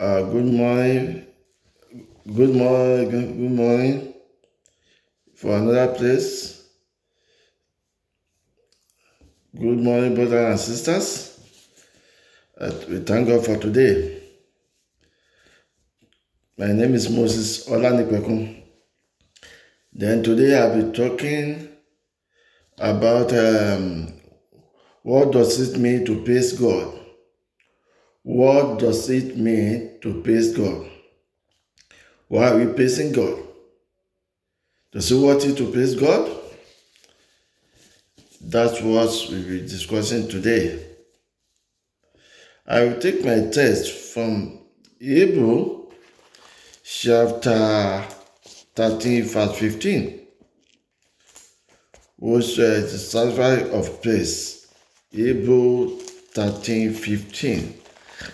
Good morning, good morning for another place. Good morning, brothers and sisters. We thank God for today. My name is Moses Olanikwekun. Then today I'll be talking about what does it mean to praise God? What does it mean to praise God? Why are we praising God? Does it worth it to praise God? That's what we'll be discussing today. I will take my text from Hebrew chapter 13, verse 15, which is the sacrifice of praise. Hebrew 13:15.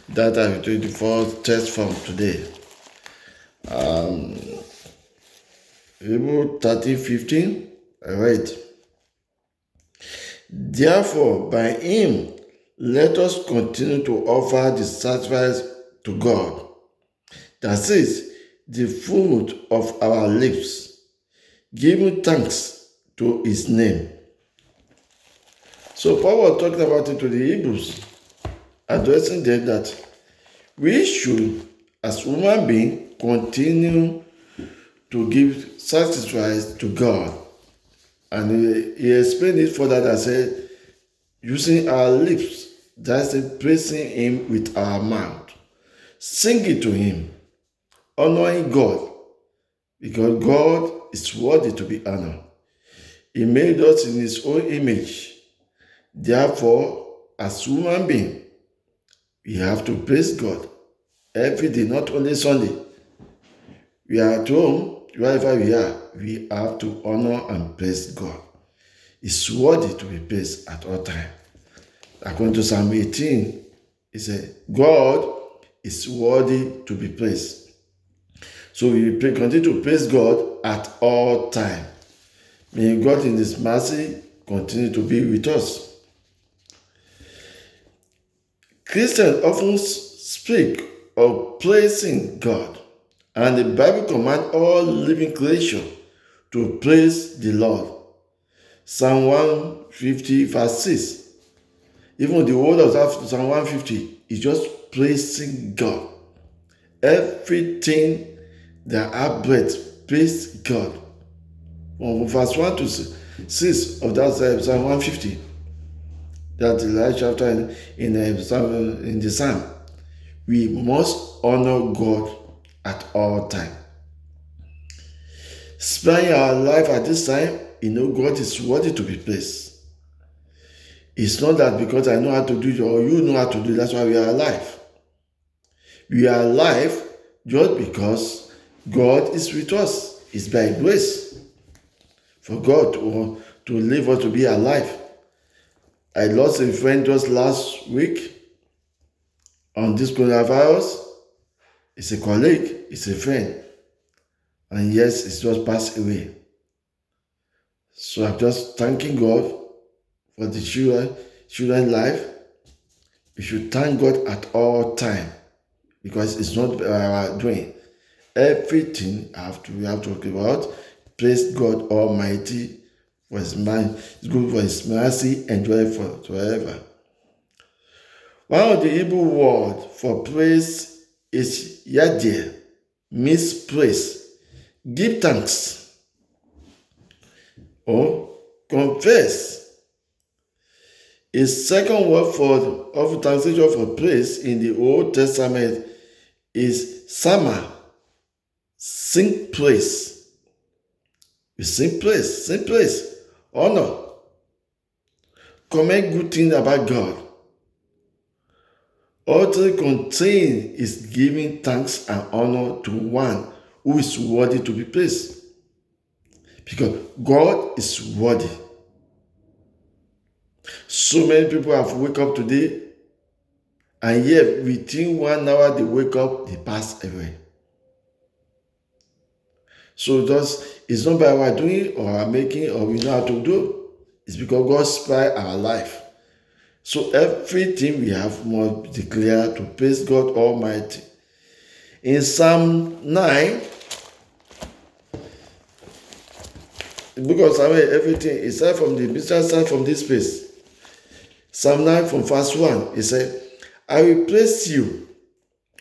That I will take the first text from today. Hebrew 13:15. I read. Therefore, by him, let us continue to offer the sacrifice to God. That is the fruit of our lips, giving thanks to his name. So Paul was talking about it to the Hebrews, addressing them that we should, as human beings, continue to give sacrifice to God. And he explained it further that said, using our lips, that's it, praising him with our mouth, singing to him, honoring God, because God is worthy to be honored. He made us in his own image. Therefore, as human beings, we have to praise God every day, not only Sunday. We are at home, wherever we have to honor and praise God. It's worthy to be praised at all times. According to Psalm 18, it says, God is worthy to be praised. So we continue to praise God at all times. May God in his mercy continue to be with us. Christians often speak of praising God, and the Bible commands all living creation to praise the Lord. Psalm 150 verse 6. Even the word of Psalm 150 is just praising God. Everything that have breath, praise God. From verse 1 to 6 of that Psalm 150, that the last chapter in the Psalm, we must honor God at all times. Spending our life at this time, God is worthy to be praised. It's not that because I know how to do it or you know how to do it, that's why we are alive. We are alive just because God is with us. It's by grace for God to live us to be alive. I lost a friend just last week on this coronavirus. It's a colleague, it's a friend. And yes, it's just passed away. So I'm just thanking God for the children's life. We should thank God at all times because it's not our doing. Everything we have to talk about. Praise God Almighty for his mind. It's good for his mercy, enjoy forever. One of the Hebrew words for praise is yadir, means praise, give thanks, or confess. A second word of translation for praise in the Old Testament is sama, sing praise. We sing praise, honor, comment good things about God. All three contain is giving thanks and honor to one who is worthy to be praised. Because God is worthy. So many people have wake up today, and yet within 1 hour they wake up, they pass away. So it's not by our doing or our making or we know how to do. It's because God spared our life. So everything we have must declare to praise God Almighty. In Psalm 9, the book of Samuel, everything, it started from the business, started from this place. Psalm 9 from verse 1, it said, I will praise you,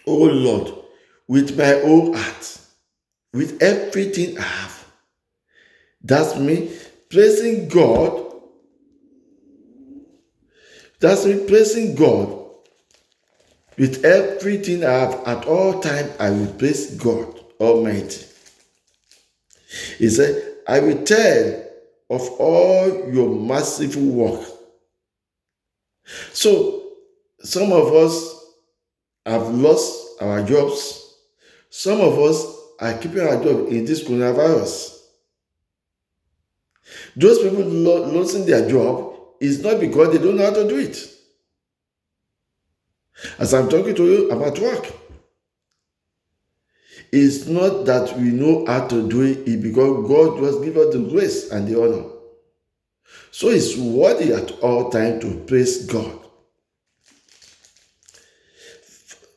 O Lord, with my whole heart, with everything I have. That's me praising God. That's me praising God with everything I have. At all times, I will praise God Almighty. He said, I will tell of all your merciful work. So, some of us have lost our jobs. Some of us are keeping our job in this coronavirus. Those people losing their job is not because they don't know how to do it. As I'm talking to you, I'm at work. It's not that we know how to do it, it's because God just give us the grace and the honor. So it's worthy at all times to praise God.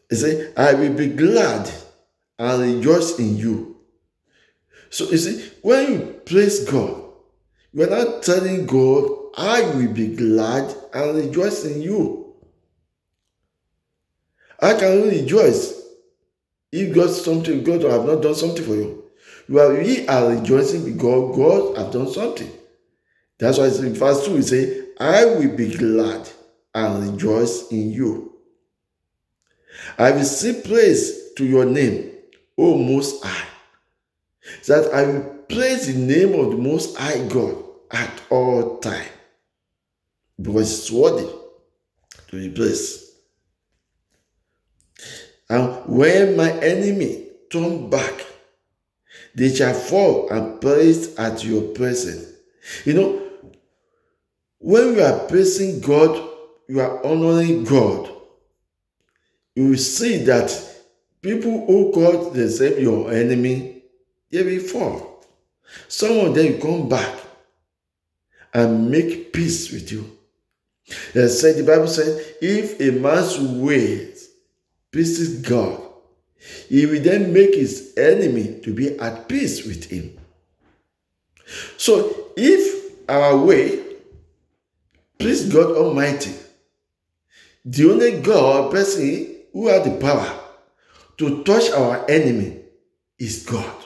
He said, I will be glad and rejoice in you. So you see, when you praise God, you are not telling God, I will be glad and rejoice in you. I can only rejoice if God have not done something for you. We are rejoicing because God has done something. That's why in verse 2 we say, I will be glad and rejoice in you. I will sing praise to your name, O Most High. That I will praise the name of the Most High God at all times. Because it's worthy to be praised. And when my enemy turn back, they shall fall and perish at your presence. You know, when you are praising God, you are honoring God. You will see that people who call themselves your enemy, they will fall. Some of them will come back and make peace with you. The Bible said, if a man's ways pleases God, he will then make his enemy to be at peace with him. So if our way please God Almighty, the only God person who has the power to touch our enemy is God.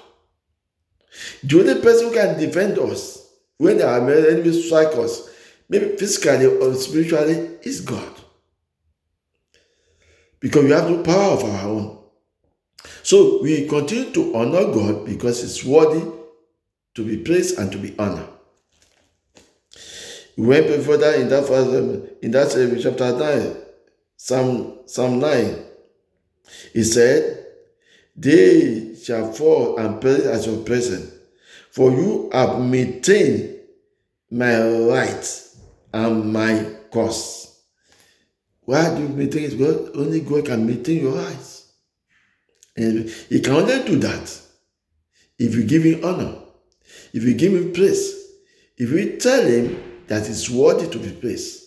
The only person who can defend us when our enemies strike us, maybe physically or spiritually, is God. Because we have no power of our own. So we continue to honor God because it's worthy to be praised and to be honored. We went further in that chapter 9, Psalm 9. He said, they shall fall and perish at your presence, for you have maintained my rights and my cause. Why do you maintain it? God, only God can maintain your rights. And he can only do that if you give him honor, if you give him praise, if you tell him that it's worthy to be praised.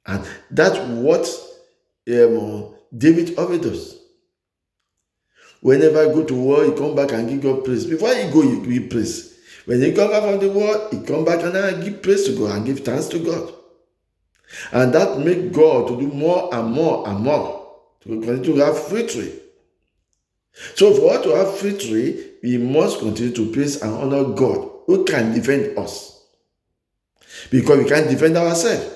And that's what David always does. Whenever I go to war, he come back and give God praise. Before he go, you give praise. When he come back from the war, he come back and I give praise to God and give thanks to God. And that make God to do more and more and more to continue to have victory. So for us to have victory, we must continue to praise and honor God who can defend us. Because we can't defend ourselves.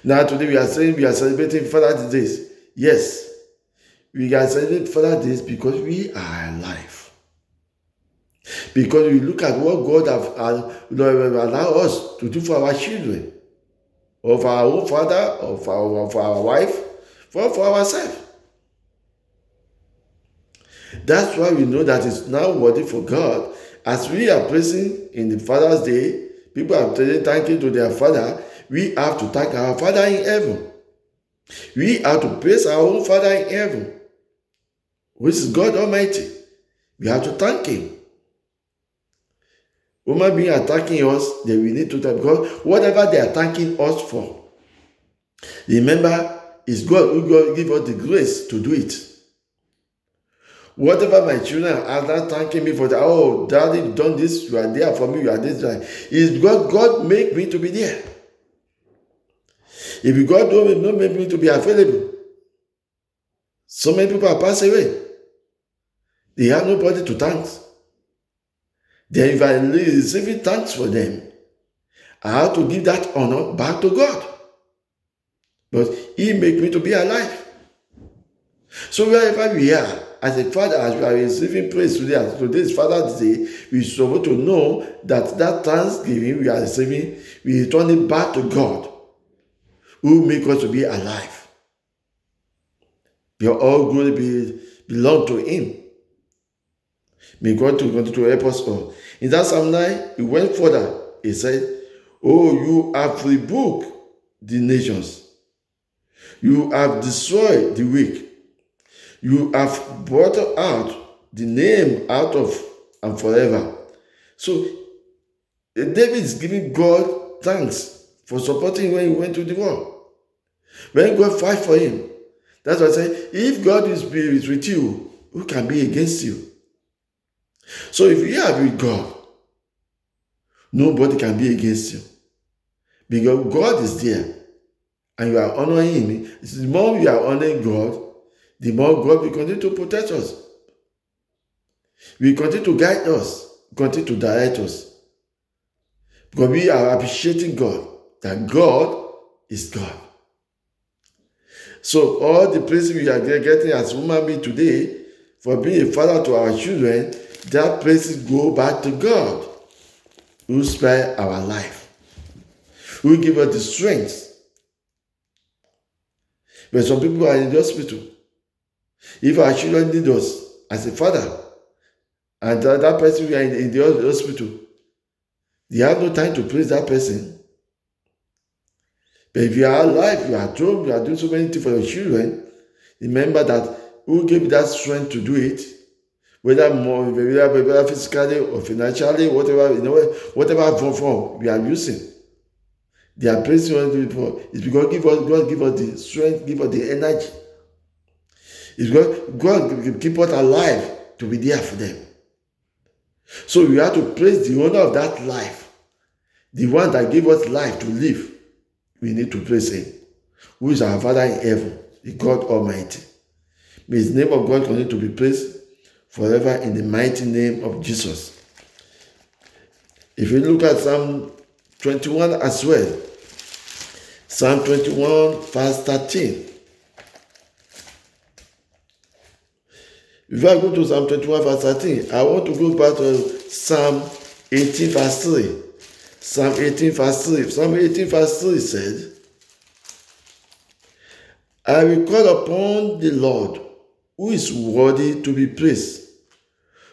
Now today we are saying we are celebrating Father's Day. Yes, we are celebrating Father's Day because we are alive. Because we look at what God have allowed us to do for our children, or for our own father, or for our wife, for ourselves. That's why we know that it's now worthy for God. As we are praising in the Father's Day, people are telling thank you to their Father. We have to thank our Father in heaven. We have to praise our own Father in heaven, which is God Almighty. We have to thank Him. Human beings are thanking us, then we need to thank God. Whatever they are thanking us for. Remember, it's God who God give us the grace to do it. Whatever my children are not thanking me for that, oh, daddy, you've done this, you are there for me, you are this, it's because God make me to be there. If God don't make me to be available, so many people are passed away. They have nobody to thank. Then if I receiving thanks for them, I have to give that honor back to God. But He make me to be alive. So wherever we are, as a father, as we are receiving praise today, as today is Father's Day, we should be able to know that thanksgiving we are receiving, we return it back to God, who make us to be alive. We are all going to belong to Him. May God to continue to help us all. In that Psalm 9, he went further. He said, oh, you have rebuked the nations. You have destroyed the weak. You have brought out the name out of and forever. So David is giving God thanks for supporting him when he went to the war. When God fight for him. That's why I say, if God is with you, who can be against you? So if you are with God, nobody can be against you. Because God is there and you are honoring Him. The more you are honoring God, the more God will continue to protect us. Will continue to guide us, continue to direct us. Because we are appreciating God, that God is God. So all the praise we are getting as human beings today for being a father to our children, that praises go back to God, who spare our life, who give us the strength. But some people are in the hospital. If our children need us as a father, and that person we are in the hospital, they have no time to praise that person. But if you are alive, you are at home, you are doing so many things for your children, remember that who gave that strength to do it, whether physically or financially, whatever form we are using. They are praising us it's because God give us the strength, give us the energy. It's because God keep us alive to be there for them. So we have to praise the owner of that life, the one that gave us life to live. We need to praise Him, who is our Father in heaven, the God Almighty. May His name of God continue to be praised forever in the mighty name of Jesus. If you look at Psalm 21 as well, Psalm 21 verse 13. Before I go to Psalm 21 verse 13, I want to go back to Psalm 18 verse 3. Psalm 18 verse 3. Psalm 18 verse 3 said, I will call upon the Lord, who is worthy to be praised.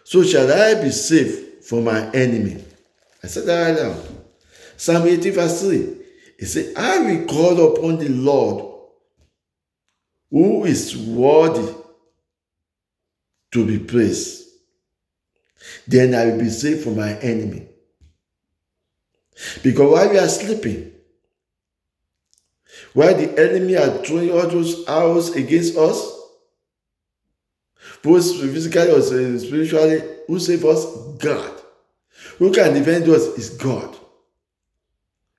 So shall I be safe from my enemy. I said that right now. Psalm 18 verse 3. It said, I will call upon the Lord, who is worthy to be praised. Then I will be safe from my enemy. Because while we are sleeping, while the enemy are throwing all those arrows against us, both physically or spiritually, who save us? God. Who can defend us is God.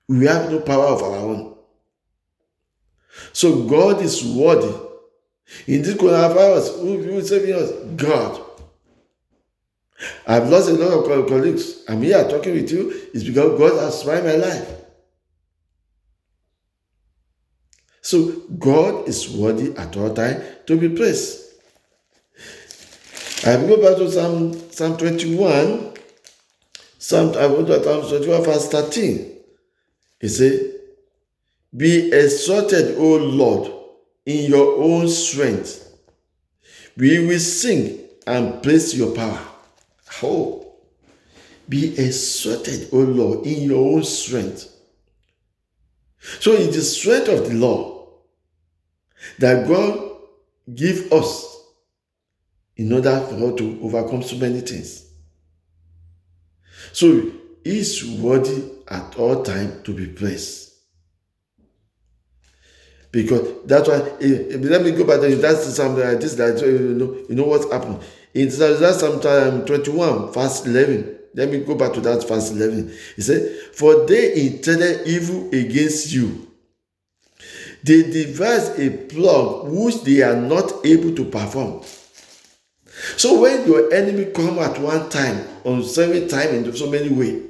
We have no power of our own. So God is worthy. In this coronavirus, who is saving us? God. I've lost a lot of colleagues. I'm here talking with you. It's because God has spared my life. So God is worthy at all times to be praised. I go back to Psalm 21. I go to Psalm 21 verse 13. He said, be exalted, O Lord, in your own strength. We will sing and praise your power. Oh, be exalted, O Lord, in your own strength. So it's the strength of the Lord that God give us in order for us to overcome so many things. So He is worthy at all times to be praised. Because that's why, let me go back to that's something like this, that you know what happened. In Psalm 21, verse 11, let me go back to that verse 11. He said, for they intended evil against you. They devised a plot which they are not able to perform. So when your enemy come at one time, on several time, in so many ways,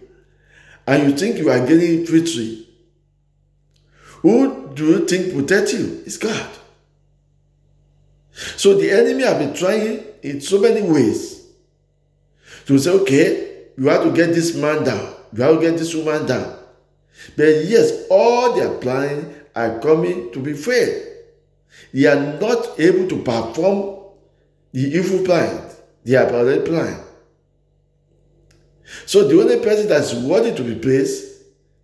and you think you are getting victory, who do you think protect you? It's God. So the enemy have been trying in so many ways to say, okay, you have to get this man down, you have to get this woman down. But yes, all their planning are coming to be failed. They are not able to perform the evil plan, the apparent plan. So the only person that's worthy to be praised,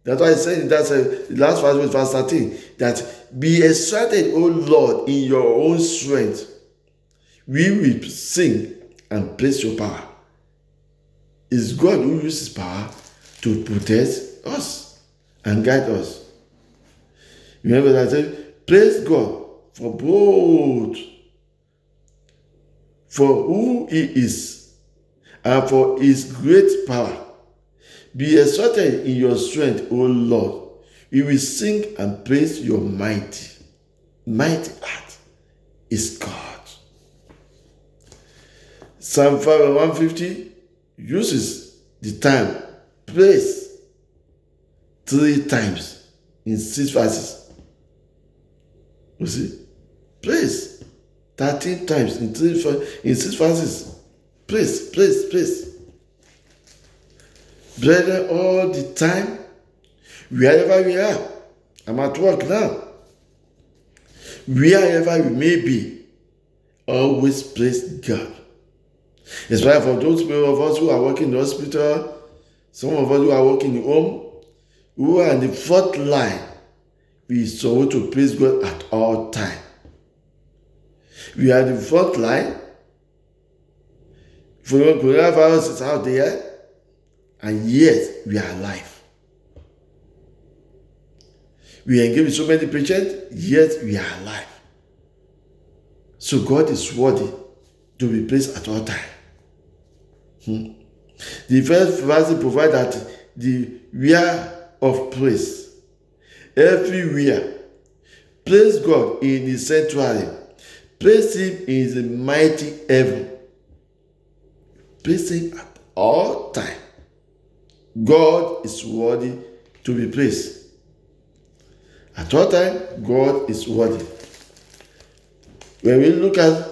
that's why I said that's the last verse, verse 13, that be exalted, O Lord, in your own strength. We will sing and praise your power. It's God who uses power to protect us and guide us. Remember that I said, praise God for both, for who He is and for His great power. Be exalted in your strength, O Lord. We will sing and praise your mighty act is God. Psalm 150 uses the time praise 3 times in 6 verses. You see? Praise 13 times in 6 verses. Praise, praise, praise. Brethren, all the time, wherever we are, I'm at work now. Wherever we may be, always praise God. Especially for those of us who are working in the hospital, some of us who are working in home, who are in the front line, we supposed to praise God at all time. We are in the front line. Coronavirus is out there, and yet we are alive. We engage with so many patients, yet we are alive. So God is worthy to be praised at all time. The first verse provides that the where of praise. Everywhere. Praise God in His sanctuary. Praise Him in the mighty heaven. Praise Him at all time. God is worthy to be praised. At all time, God is worthy. When we look at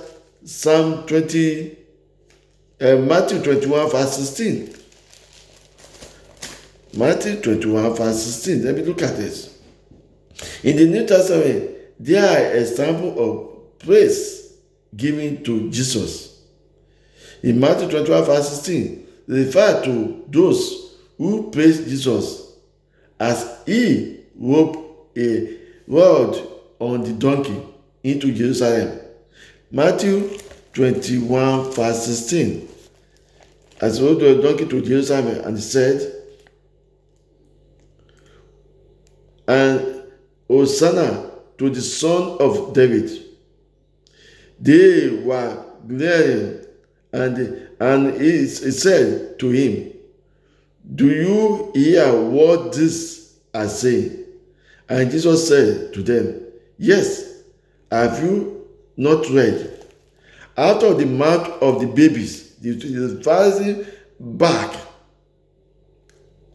Matthew 21 verse 16. Matthew 21 verse 16. Let me look at this. In the New Testament, there are examples of praise given to Jesus. In Matthew 21 verse 16, refer to those who praise Jesus as He rode on the donkey into Jerusalem. Matthew 21 verse 16. As he rode the donkey to Jerusalem, and he said, and Hosanna to the Son of David. They were glaring, and he said to him, do you hear what these are saying? And Jesus said to them, yes, have you not read? Out of the mouth of the babies, the verse back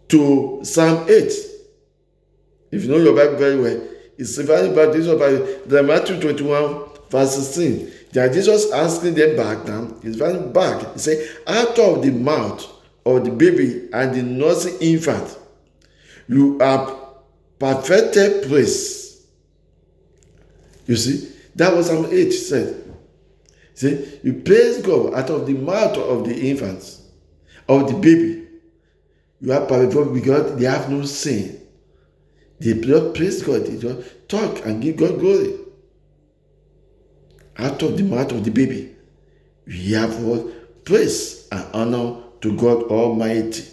to Psalm 8. If you know your Bible very well, it's referring back to the Matthew 21, verse 16. That Jesus asking them back now, he's referring back. He said, out of the mouth of the baby and the nursing infant, you have perfected praise. You see, that was Psalm 8 said. See, you praise God out of the mouth of the infants, of the baby. You have perfected because they have no sin. They just praise God, they just talk and give God glory. Out of the mouth of the baby, we have what? Praise and honor to God Almighty.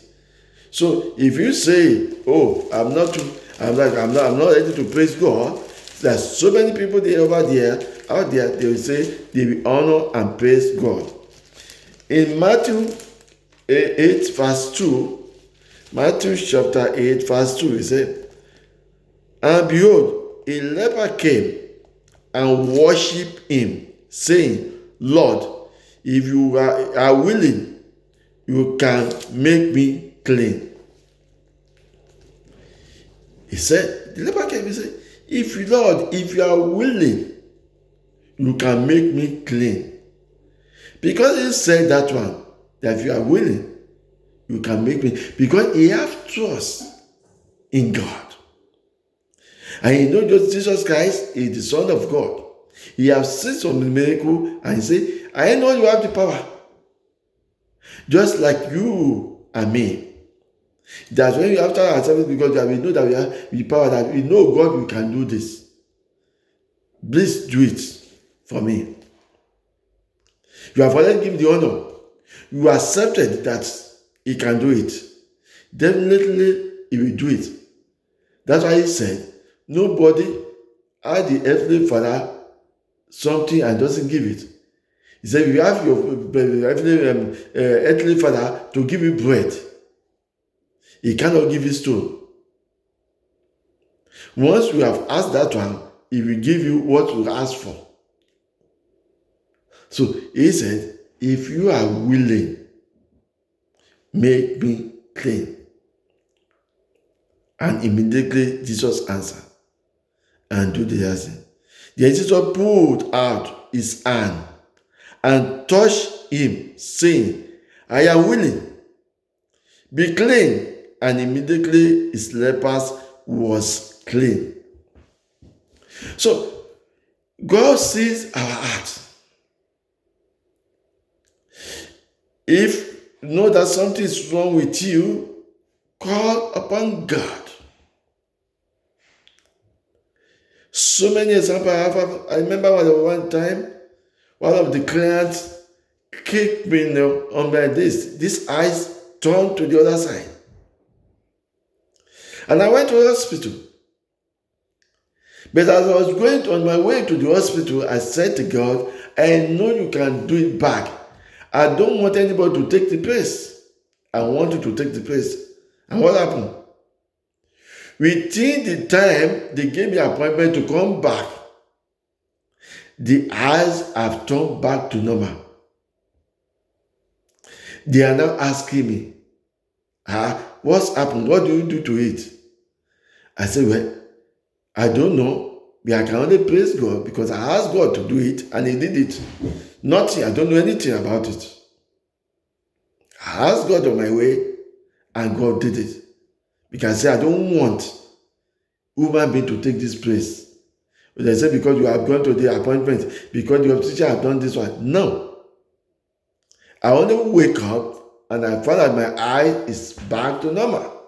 So if you say, oh, I'm not ready to praise God, There's so many people there out there, they will say they will honor and praise God. In Matthew 8, verse 2, Matthew chapter 8, verse 2, he said, and behold, a leper came and worshipped him, saying, Lord, if you are willing, you can make me clean. He said, the leper came and said, Lord, if you are willing, you can make me clean. Because he said that one, that if you are willing, you can make me, because he has trust in God. And you know Jesus Christ is the Son of God. He has seen some miracle and he said, I know you have the power. Just like you and me. That's when you after our service, because we know that we have the power, that we know God, we can do this. Please do it for me. You have already given the honor. You accepted that he can do it. Definitely he will do it. That's why he said, nobody had the earthly father something and doesn't give it. He said, if you have your earthly father to give you bread, he cannot give you stone. Once you have asked that one, he will give you what you ask for. So he said, if you are willing, make me clean. And immediately Jesus answered and do the other thing. Then Jesus pulled out his hand and touched him, saying, I am willing, be clean. And immediately his lepers was clean. So God sees our heart. If you know that something is wrong with you, call upon God. So many examples I remember one time, one of the clients kicked me on my this eyes turned to the other side. And I went to the hospital. But as I was going on my way to the hospital, I said to God, I know you can do it back. I don't want anybody to take the place. I want you to take the place. And what happened? Within the time they gave me an appointment to come back, the eyes have turned back to normal. They are now asking me, what's happened? What do you do to it? I said, well, I don't know, but I can only praise God because I asked God to do it and he did it. Nothing, I don't know anything about it. I asked God on my way and God did it. Because I don't want human being to take this place. But they say because you have gone to the appointment, because your teacher have done this one. No. I only wake up and I find that my eye is back to normal.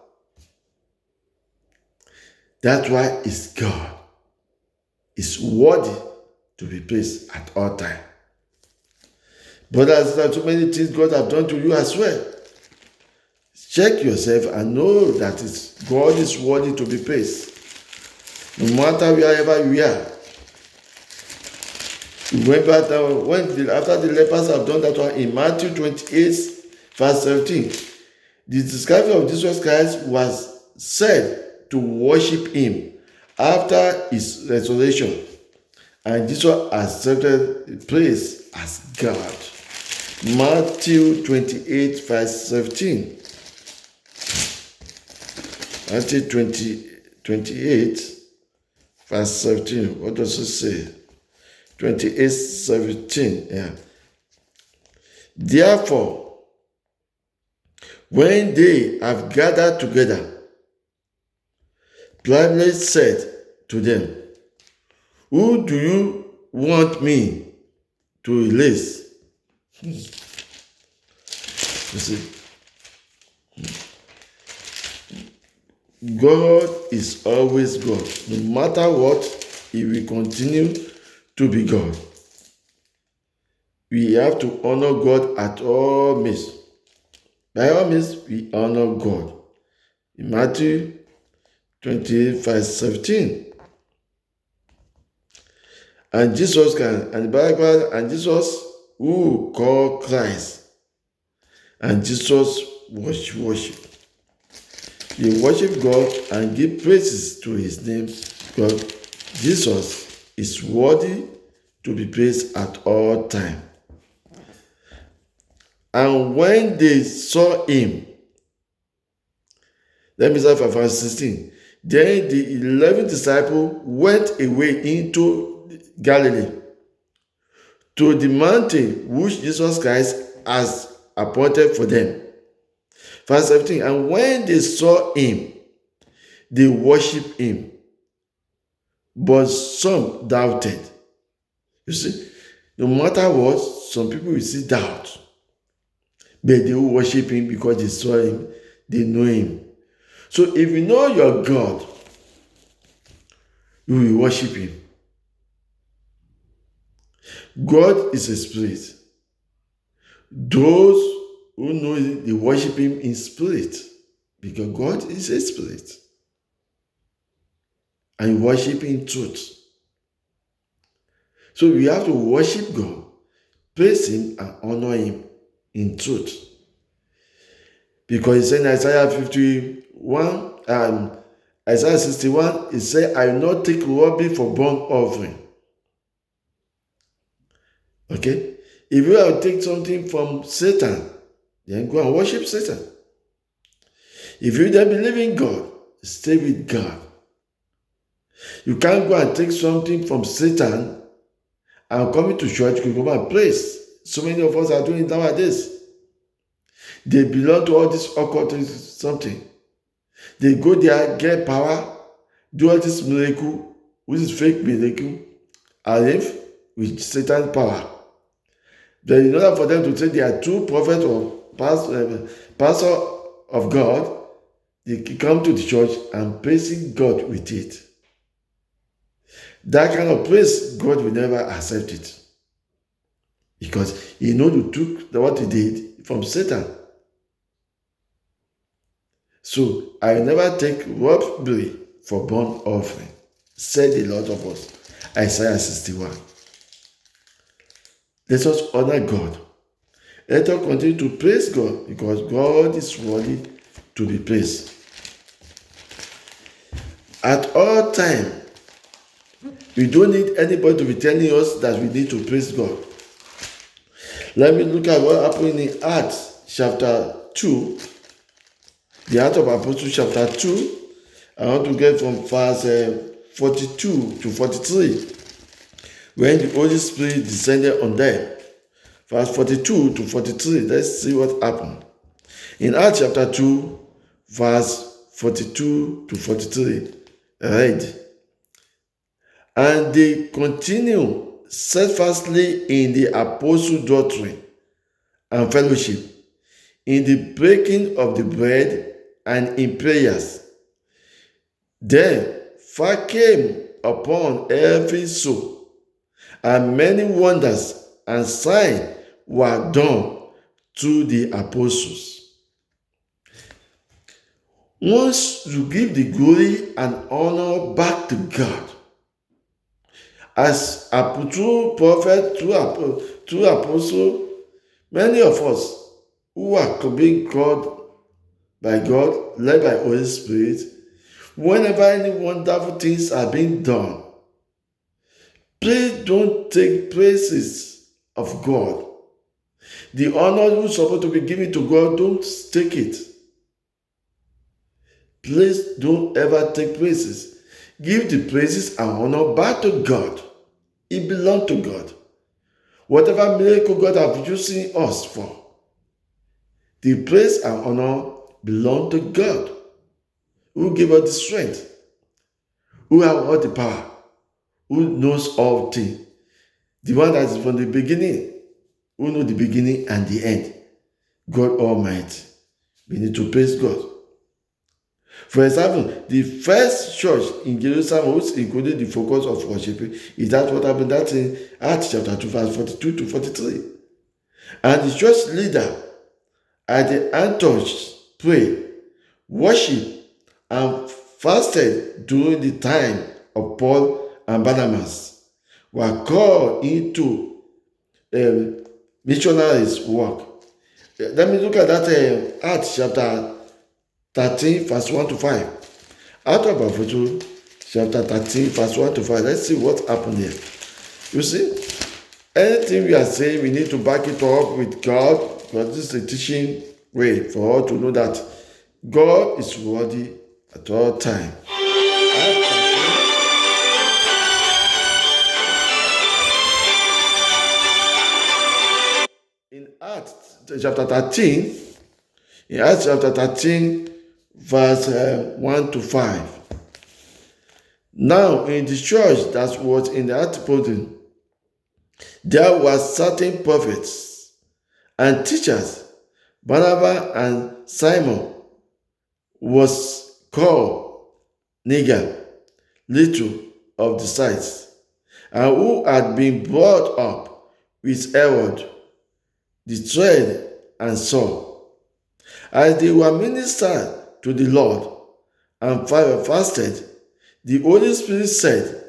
That's why it's God. It's worthy to be praised at all times. Brothers and sisters, so many things God have done to you as well. Check yourself and know that God is worthy to be praised. No matter wherever you are. Remember after the lepers have done that one in Matthew 28, verse 17, the disciple of Jesus Christ was said to worship him after his resurrection. And Jesus accepted the place as God. Matthew 28, verse 17. Matthew 28, verse 17. What does it say? 28, 17. Yeah. Therefore, when they have gathered together, Pilate said to them, who do you want me to release? You see, God is always God. No matter what, he will continue to be God. We have to honor God at all means. By all means, we honor God. In Matthew 28, verse 17. And Jesus can, and the Bible, and Jesus who called Christ, and Jesus was worship. They worship God and give praises to his name because Jesus is worthy to be praised at all times. And when they saw him, let me start from verse 16. Then the 11 disciples went away into Galilee to the mountain which Jesus Christ has appointed for them. Verse 17. And when they saw him, they worshipped him, but some doubted. You see, no matter what, some people will see doubt, but they will worship him because they saw him, they know him. So if you know your God, you will worship him. God is a spirit. Those who know it, they worship him in spirit because God is a spirit. And worship in truth. So we have to worship God, praise him, and honor him in truth. Because he said in Isaiah 51 and Isaiah 61, he said, I will not take robbery for burnt offering. Okay? If you have to take something from Satan, then go and worship Satan. If you don't believe in God, stay with God. You can't go and take something from Satan and come into church, you go and praise. So many of us are doing it nowadays. They belong to all this occult something. They go there, get power, do all this miracle, which is fake miracle, and live with Satan's power. Then in order for them to say they are true prophet or pastor of God, they come to the church and praising God with it. That kind of praise, God will never accept it. Because he knows you took what he did from Satan. So I will never take robbery for burnt offering, said the Lord of hosts. Isaiah 61. Let us honor God. Let us continue to praise God because God is worthy to be praised. At all times, we don't need anybody to be telling us that we need to praise God. Let me look at what happened in Acts chapter 2. The Acts of Apostles chapter 2. I want to get from verse 42 to 43. When the Holy Spirit descended on them. Verse 42 to 43. Let's see what happened. In Acts chapter 2, verse 42 to 43. Read. And they continue steadfastly in the apostle doctrine and fellowship, in the breaking of the bread and in prayers. Then fire came upon every soul, and many wonders and signs were done through the apostles. Once you give the glory and honor back to God, as a true prophet, true apostle, many of us who are being called by God, led by Holy Spirit, whenever any wonderful things are being done, please don't take praises of God. The honor who's supposed to be given to God, don't take it. Please don't ever take praises. Give the praises and honor back to God. It belongs to God. Whatever miracle God has using us for, the praise and honor belong to God, who gave us the strength, who has all the power, who knows all things, the one that is from the beginning, who knows the beginning and the end, God Almighty. We need to praise God. For example, the first church in Jerusalem, which included the focus of worshiping, is that what happened? That's in Acts chapter 2, verse 42 to 43. And the church leader at the Antioch prayed, worship, and fasted during the time of Paul and Barnabas, were called into missionaries' work. Let me look at that Acts chapter 13, verse 1 to 5. Acts of Apostles, chapter 13, verse 1 to 5. Let's see what happened here. You see, anything we are saying, we need to back it up with God, because this is a teaching way for us to know that God is worthy at all times. In Acts chapter 13, verse 1 to 5. Now, in the church that was in the Antipode, there were certain prophets and teachers. Barnabas and Simon was called Niger, little of the sides, and who had been brought up with Herod, the tread and Saul. As they were ministered to the Lord and fasted, the Holy Spirit said,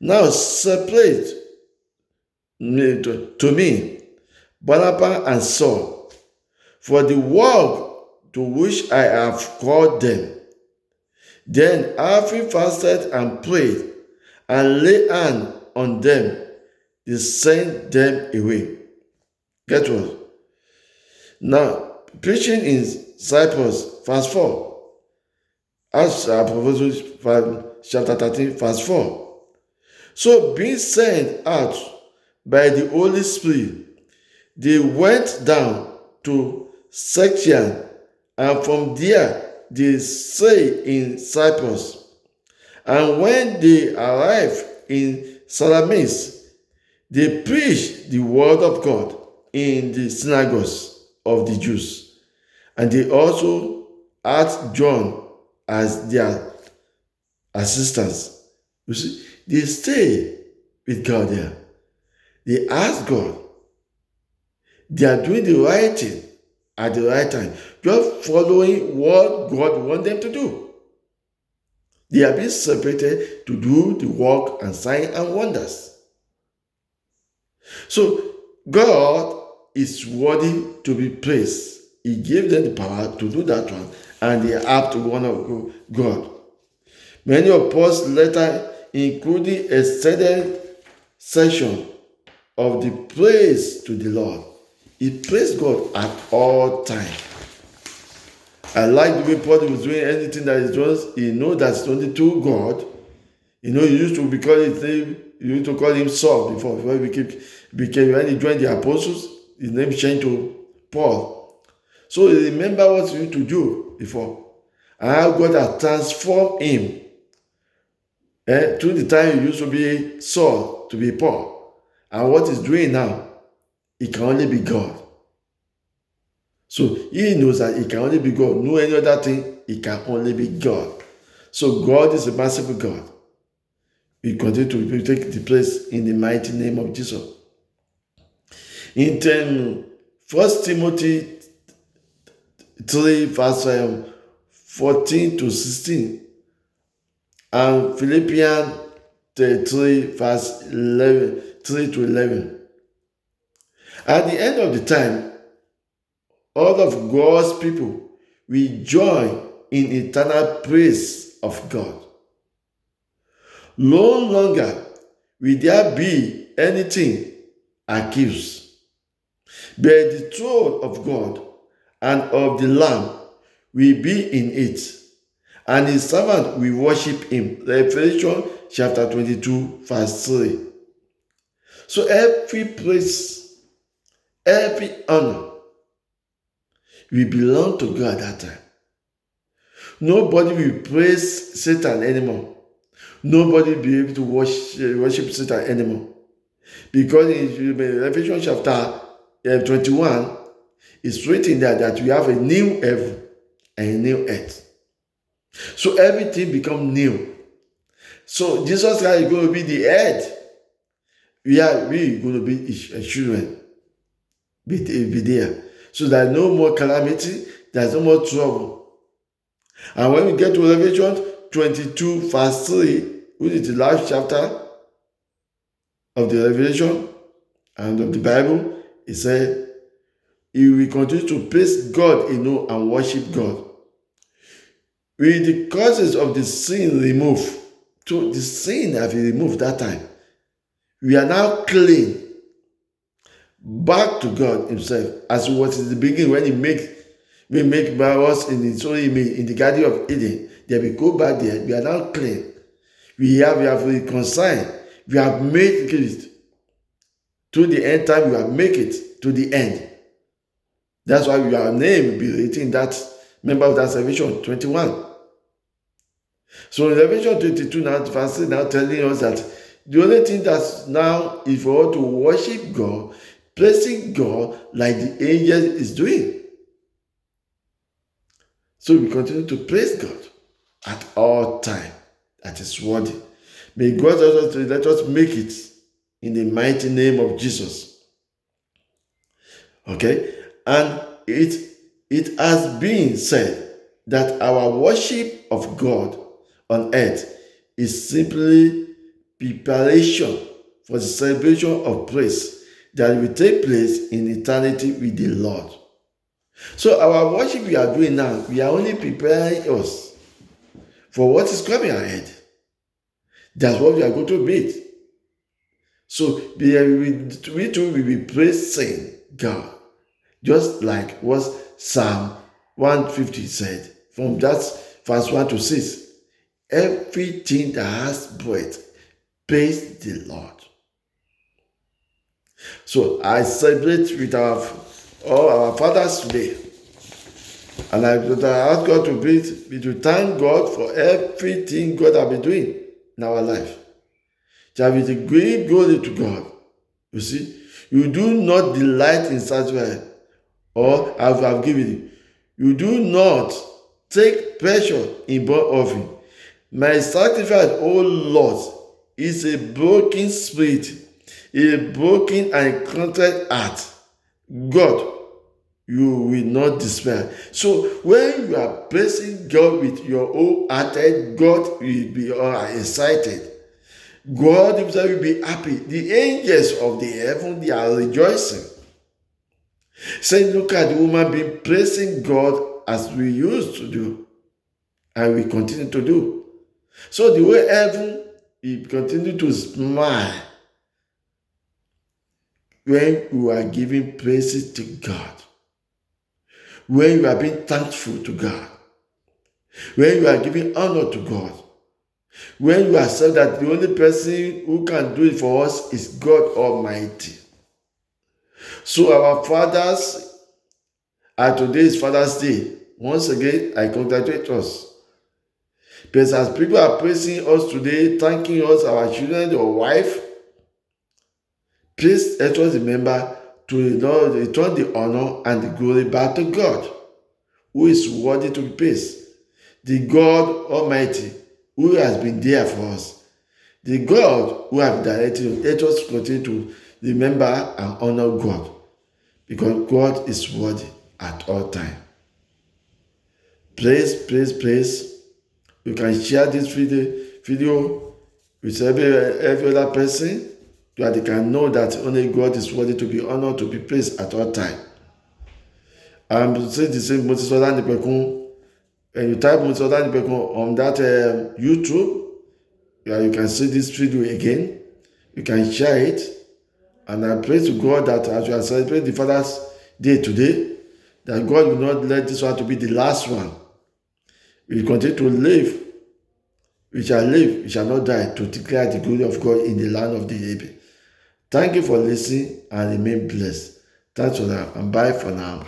now separate to me Barnabas and Saul for the work to which I have called them. Then, having fasted and prayed and laid hand on them, they sent them away. Get what? Now, preaching in Cyprus, verse 4. Acts chapter 13, verse 4. So, being sent out by the Holy Spirit, they went down to Section, and from there they stayed in Cyprus. And when they arrived in Salamis, they preached the word of God in the synagogues of the Jews. And they also had John as their assistants. You see, they stay with God there. They ask God. They are doing the right thing at the right time, just following what God wants them to do. They are being separated to do the work and signs and wonders. So God is worthy to be praised. He gave them the power to do that one, and they have to honor God. Many of us later, including a extended section of the praise to the Lord. He praised God at all times. I like the way Paul was doing anything that is just, he knows that's only to God. He used to call him Saul before he became when he joined the apostles, his name changed to Paul. So he remember what he used to do before, and how God has transformed him. Through the time he used to be Saul to be Paul, and what he's doing now, it can only be God. So he knows that it can only be God. No any other thing, it can only be God. So God is a merciful God. We continue to take the place in the mighty name of Jesus. In 1 Timothy 3, verse 14 to 16, and Philippians 3, verse 3 to 11. At the end of the time, all of God's people will join in eternal praise of God. No longer will there be anything accused, but the throne of God and of the Lamb will be in it, and his servant will worship him. Revelation chapter 22, verse 3. So every praise, every honor will belong to God at that time. Nobody will praise Satan anymore. Nobody will be able to worship Satan anymore. Because in Revelation chapter 21, it's written there that we have a new heaven and a new earth. So everything becomes new. So Jesus Christ is going to be the head. We are going to be his children. Be there. So there's no more calamity, there's no more trouble. And when we get to Revelation 22, verse 3, which is the last chapter, of the Revelation and of the Bible, he said, he will continue to praise God, and worship God. With the causes of the sin removed, so the sin have been removed that time, we are now clean back to God himself, as it was in the beginning when we make by us in his own image in the Garden of Eden. Then we go back there, we are now clean. We have reconciled, we have made it to the end time, we have made it to the end. That's why our name will be written in that member of that Revelation 21. So in Revelation 22 now, verse 3 now telling us that the only thing that's now is for us to worship God, praising God like the angels is doing. So we continue to praise God at all time. That is worthy. May God also let us make it in the mighty name of Jesus. Okay? And it has been said that our worship of God on earth is simply preparation for the celebration of praise that will take place in eternity with the Lord. So our worship we are doing now, we are only preparing us for what is coming ahead. That's what we are going to meet. So we too will be praising God, just like what Psalm 150 said, from that verse 1 to 6. Everything that has breath, praise the Lord. So I celebrate with all our fathers today. And I ask God to thank God for everything God has been doing in our life. There is a great glory to God. You see, you do not delight in sacrifice, or as I have given you. You do not take pleasure in burnt offering. My sacrifice, O Lord, is a broken spirit, a broken and contrite heart. God, you will not despair. So when you are praising God with your whole heart, God will be excited. God himself will be happy. The angels of the heaven, they are rejoicing. Saying, look at the woman being praising God as we used to do. And we continue to do. So the way heaven will continue to smile when you are giving praises to God. When you are being thankful to God. When you are giving honor to God. When you accept that the only person who can do it for us is God Almighty. So our fathers, today is Father's Day. Once again, I congratulate us. Because as people are praising us today, thanking us, our children, our wife, please let us remember to return the honor and the glory back to God, who is worthy to be praised. The God Almighty, who has been there for us. The God who has directed us. Let us continue to remember and honor God, because God is worthy at all times. Praise. You can share this video with every other person, so that they can know that only God is worthy to be honored, to be praised at all times. Say the same Moses Olanipekun. When you type Moses Olanipekun on that YouTube, you can see this video again. You can share it. And I pray to God that as you are celebrating the Father's Day today, that God will not let this one to be the last one. We will continue to live. We shall live, we shall not die, to declare the glory of God in the land of the living. Thank you for listening and remain blessed. Thanks for now, and bye for now.